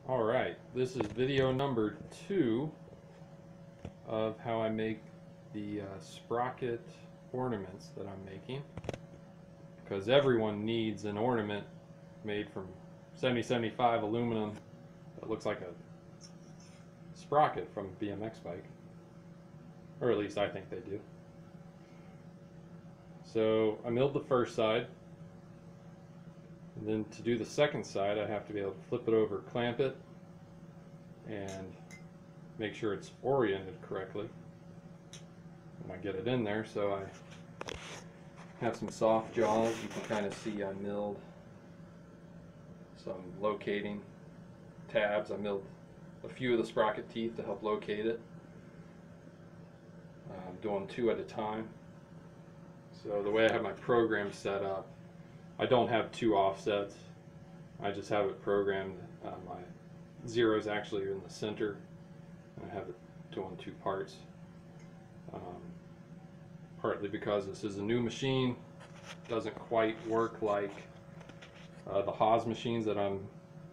Alright, this is video number 2 of how I make the Sprocket ornaments that I'm making, because everyone needs an ornament made from 7075 aluminum that looks like a sprocket from a BMX bike, or at least I think they do. So I milled the first side, and then to do the second side I have to be able to flip it over, clamp it, and make sure it's oriented correctly when I get it in there. So I have some soft jaws. You can kind of see I milled some locating tabs. I milled a few of the sprocket teeth to help locate it. I'm doing 2 at a time. So the way I have my program set up, I don't have 2 offsets. I just have it programmed. My zeros actually are in the center, and I have it doing 2 parts. Partly because this is a new machine, doesn't quite work like the Haas machines that I'm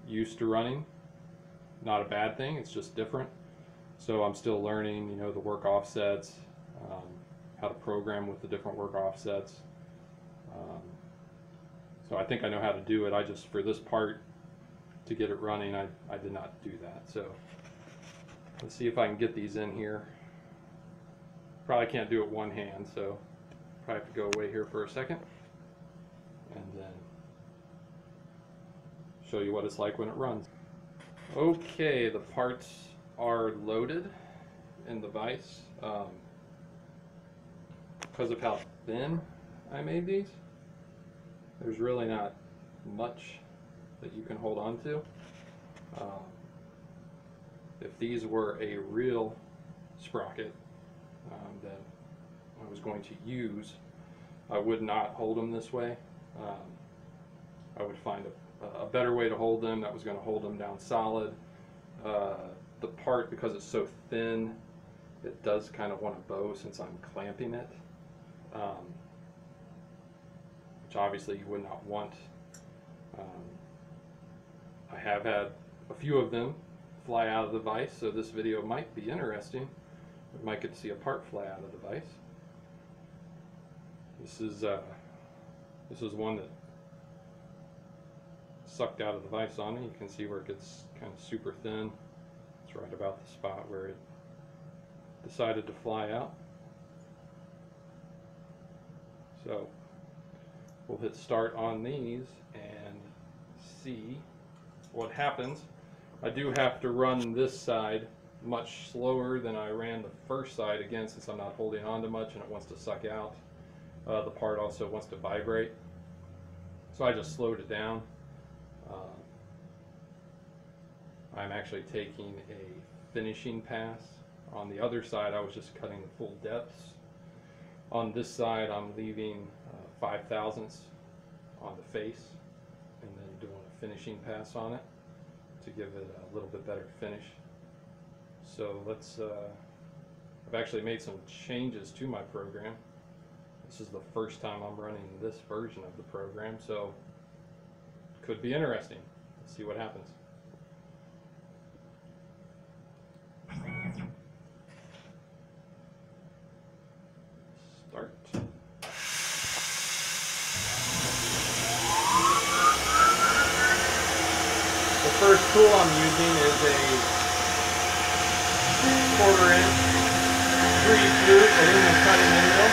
used to running. Not a bad thing, it's just different. So I'm still learning, you know, the work offsets, how to program with the different work offsets. So I think I know how to do it. I just, for this part, to get it running, I did not do that. So let's see if I can get these in here. Probably can't do it one hand, so probably have to go away here for a second and then show you what it's like when it runs. Okay, the parts are loaded in the vise. Because of how thin I made these, there's really not much that you can hold on to. If these were a real sprocket that I was going to use, I would not hold them this way. I would find a better way to hold them that was going to hold them down solid. The part, because it's so thin, it does kind of want to bow since I'm clamping it, which obviously you would not want. I have had a few of them fly out of the vise, so this video might be interesting. We might get to see a part fly out of the vise. This is one that sucked out of the vise on me. You can see where it gets kind of super thin. It's right about the spot where it decided to fly out. So we'll hit start on these and see what happens. I do have to run this side much slower than I ran the first side, again, since I'm not holding on to much and it wants to suck out. The part also wants to vibrate, so I just slowed it down. I'm actually taking a finishing pass. On the other side I was just cutting the full depths. On this side I'm leaving 5/1000ths on the face and then doing a finishing pass on it to give it a little bit better finish. So let's, I've actually made some changes to my program. This is the first time I'm running this version of the program, so it could be interesting. Let's see what happens. Start. The first tool I'm using is a 1/4 inch 3 flute aluminum cutting wheel.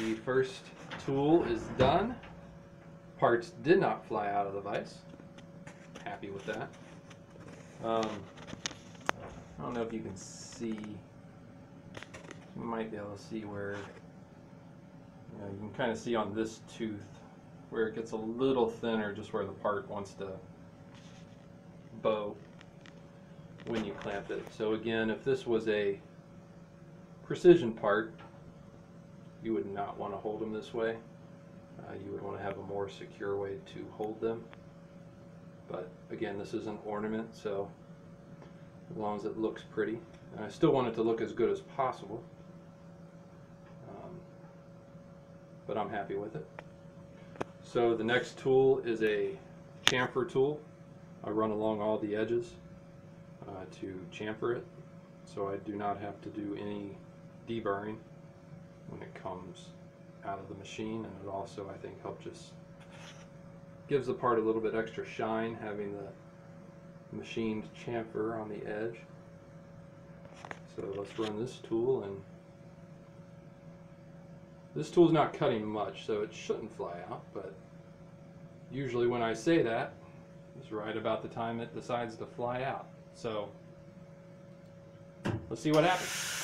The first tool is done. Parts did not fly out of the vise. Happy with that. I don't know if you can see. You might be able to see where, you can kind of see on this tooth where it gets a little thinner, just where the part wants to bow when you clamp it. So again, if this was a precision part, you would not want to hold them this way. You would want to have a more secure way to hold them. But again, this is an ornament, so as long as it looks pretty. And I still want it to look as good as possible. But I'm happy with it. So the next tool is a chamfer tool. I run along all the edges to chamfer it, so I do not have to do any deburring when it comes out of the machine. And it also, I think, helps just gives the part a little bit extra shine, having the machined chamfer on the edge. So let's run this tool, and this tool's not cutting much, so it shouldn't fly out, but usually when I say that, it's right about the time it decides to fly out. So let's see what happens.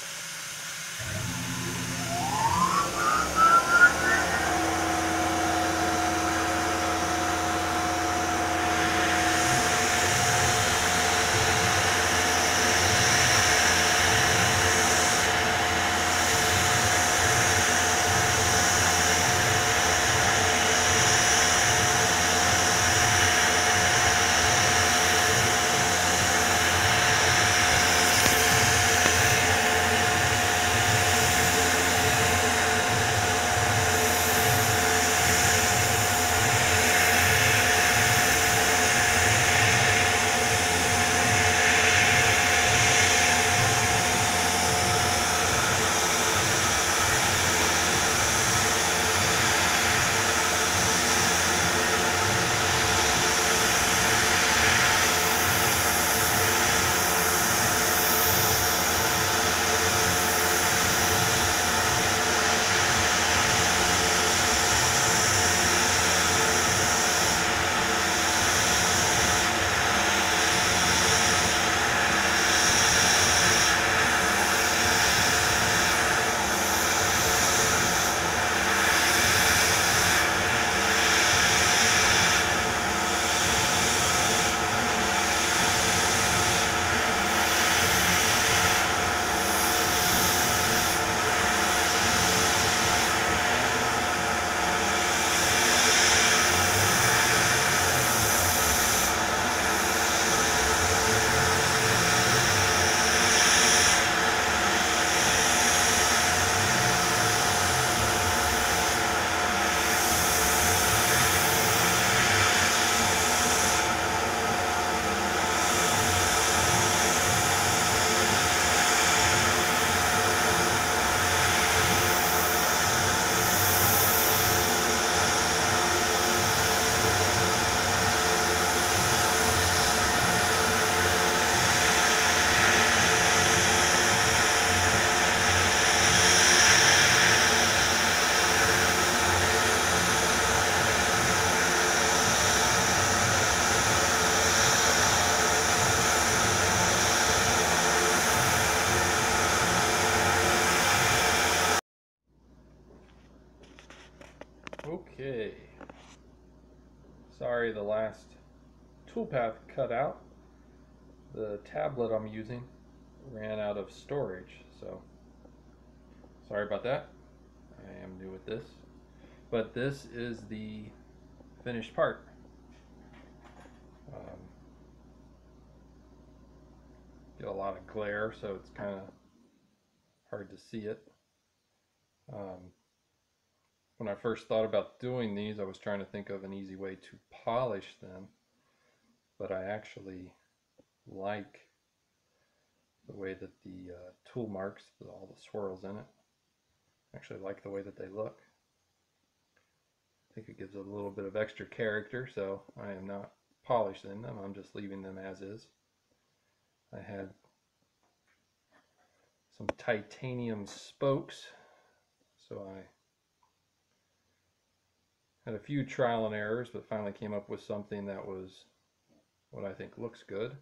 Okay, sorry the last toolpath cut out. The tablet I'm using ran out of storage, so sorry about that. I am new at this, but this is the finished part. Get a lot of glare, so it's kind of hard to see it. When I first thought about doing these, I was trying to think of an easy way to polish them, but I actually like the way that the tool marks, all the swirls in it. I actually like the way that they look. I think it gives it a little bit of extra character, so I am not polishing them, I'm just leaving them as is. I had some titanium spokes, so I Had a few trial and errors, but finally came up with something that was what I think looks good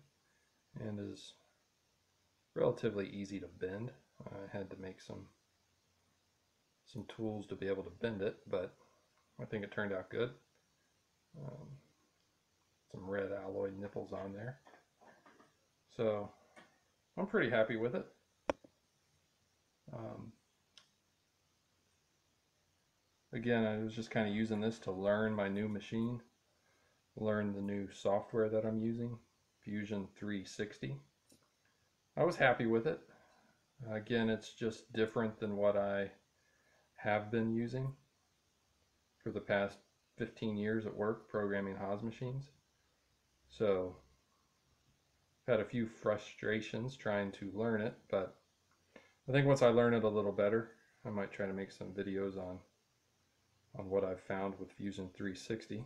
and is relatively easy to bend. I had to make some tools to be able to bend it, but I think it turned out good. Some red alloy nipples on there. So I'm pretty happy with it. Again, I was just kind of using this to learn my new machine, learn the new software that I'm using, Fusion 360. I was happy with it. Again, it's just different than what I have been using for the past 15 years at work programming Haas machines. So I've had a few frustrations trying to learn it, but I think once I learn it a little better, I might try to make some videos on what I've found with Fusion 360.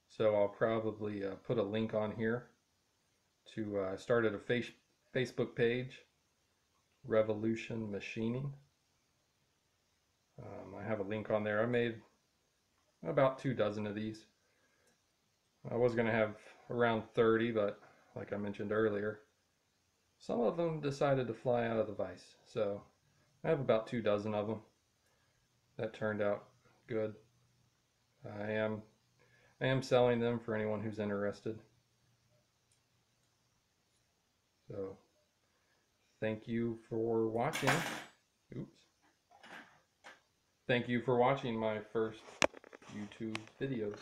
So I'll probably put a link on here to I started a Facebook page, Revolution Machining. I have a link on there. I made about 24 of these. I was going to have around 30, but like I mentioned earlier, some of them decided to fly out of the vise. So I have about 24 of them. That turned out good. I am selling them for anyone who's interested. So thank you for watching. Oops. Thank you for watching my first YouTube videos.